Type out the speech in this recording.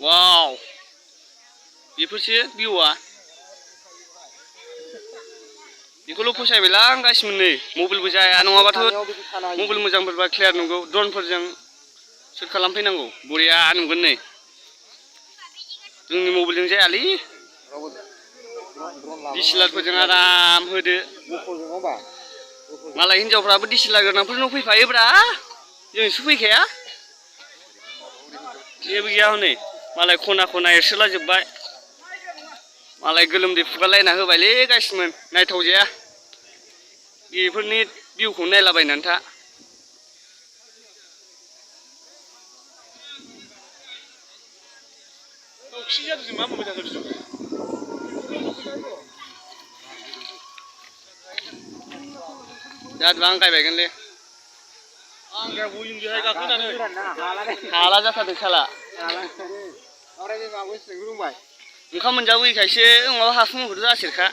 वाव बेफोरसो भिउआ बेखौल' फसायबायलां गासिबो नै मबाइलबो जाया नङाबाथ' मबाइल मोजांफोरबा क्लियार नुगौ ड्रनफोरजों सुट खालामफैनांगौ बरिया नुगोन नै जोंनि मबाइलजों जायालै डिएसएलआरफोरजों आराम होदो मालाय हिनजावफ्राबो डिएसएलआर गोनांफोरनाव फैफायोब्रा जोंसो फैखाया जेबो गैया हनै मालाय खना खना एरसोलाजोब्बाय मालाय गोलोमदै फुगारलायना होबायलै गासिबो नायथावजाया बेफोरनि भिउखौ नायलाबायनानै था जादों आं गायबायगोनलै हाला जाथारदों साला ओंखाम मोनजाबोयैखायसो नङाबा हासुं महर जासेरखा